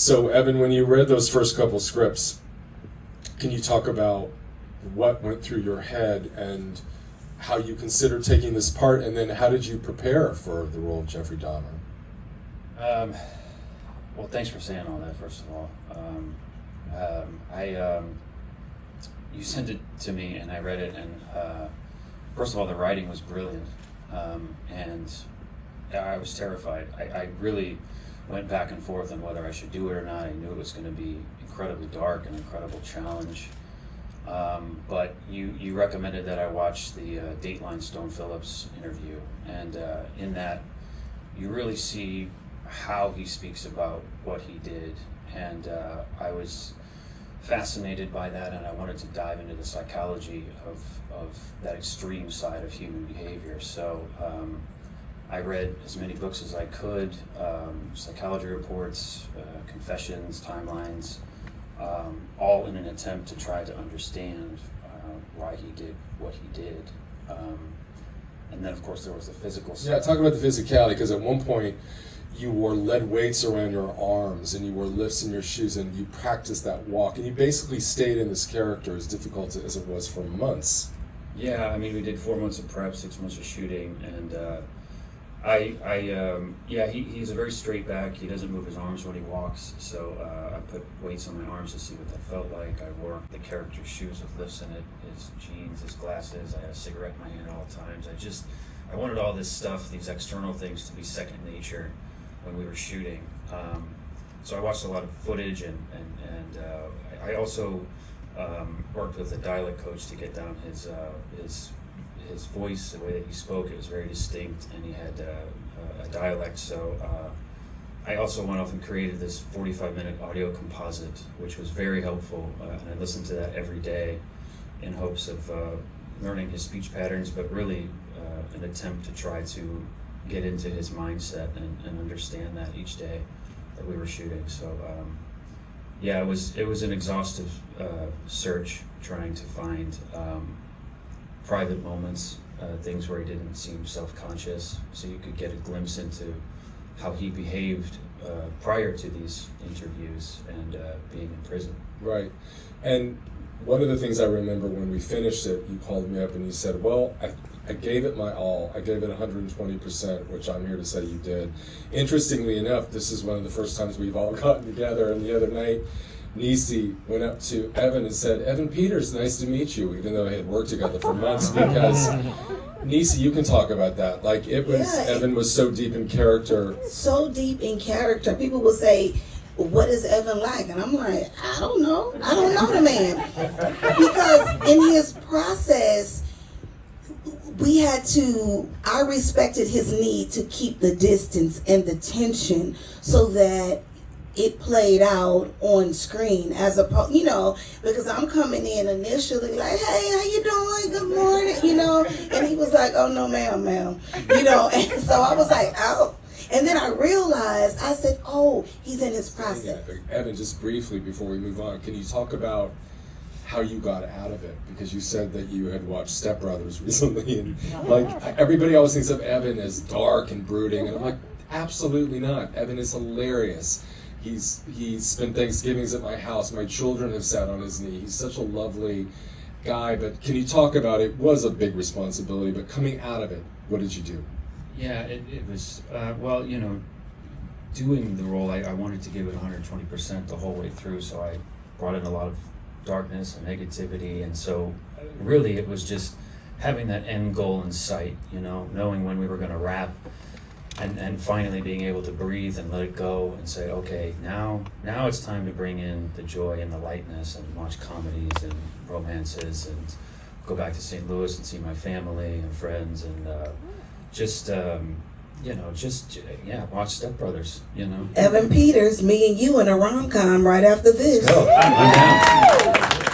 So, Evan, when you read those first couple scripts, can you talk about what went through your head and how you considered taking this part, and then how did you prepare for the role of Jeffrey Dahmer? Well, thanks for saying all that, first of all. You sent it to me, and I read it, and first of all, the writing was brilliant, and I was terrified. I really went back and forth on whether I should do it or not. I knew it was going to be incredibly dark, an incredible challenge. But you recommended that I watch the Dateline Stone Phillips interview, and in that you really see how he speaks about what he did, and I was fascinated by that, and I wanted to dive into the psychology of that extreme side of human behavior. So I read as many books as I could, psychology reports, confessions, timelines, all in an attempt to try to understand why he did what he did. And then, of course, there was the physical side. Yeah, talk about the physicality, because at one point you wore lead weights around your arms and you wore lifts in your shoes and you practiced that walk, and you basically stayed in this character, as difficult as it was, for months. Yeah, I mean, we did 4 months of prep, 6 months of shooting, and he's a very straight back. He doesn't move his arms when he walks, so I put weights on my arms to see what that felt like. I wore the character's shoes with lifts in it, his jeans, his glasses. I had a cigarette in my hand at all times. I wanted all this stuff, these external things, to be second nature when we were shooting. So I watched a lot of footage, and I also worked with a dialect coach to get down his voice, the way that he spoke. It was very distinct, and he had a dialect. So I also went off and created this 45-minute audio composite, which was very helpful, and I listened to that every day in hopes of learning his speech patterns, but really an attempt to try to get into his mindset and understand that each day that we were shooting. So it was an exhaustive search, trying to find private moments, things where he didn't seem self-conscious, so you could get a glimpse into how he behaved prior to these interviews and being in prison. Right. And one of the things I remember when we finished it, you called me up and you said, well, I gave it my all. I gave it 120%, which I'm here to say you did. Interestingly enough, this is one of the first times we've all gotten together, and the other night, Nisi went up to Evan and said, Evan Peters, nice to meet you, even though they had worked together for months, because Nisi, you can talk about that. Like, it was, Evan was so deep in character. So deep in character. People will say, what is Evan like? And I'm like, I don't know the man. Because in his process, I respected his need to keep the distance and the tension so that it played out on screen, as opposed, because I'm coming in initially like, hey, how you doing? Good morning, and he was like, oh, no, ma'am, and so I was like, oh. And then I realized, I said, oh, he's in his process. Yeah, Evan, just briefly before we move on, can you talk about how you got out of it? Because you said that you had watched Step Brothers recently, and like, everybody always thinks of Evan as dark and brooding, and I'm like, absolutely not. Evan is hilarious. He's spent Thanksgivings at my house. My children have sat on his knee. He's such a lovely guy. But can you talk about, it was a big responsibility, but coming out of it, what did you do? Yeah, it was, doing the role, I wanted to give it 120% the whole way through, so I brought in a lot of darkness and negativity, and so really it was just having that end goal in sight, knowing when we were going to wrap, and finally being able to breathe and let it go and say, okay, now it's time to bring in the joy and the lightness and watch comedies and romances and go back to St. Louis and see my family and friends and watch Step Brothers, Evan Peters, me and you in a rom-com right after this. Let's go. I'm down.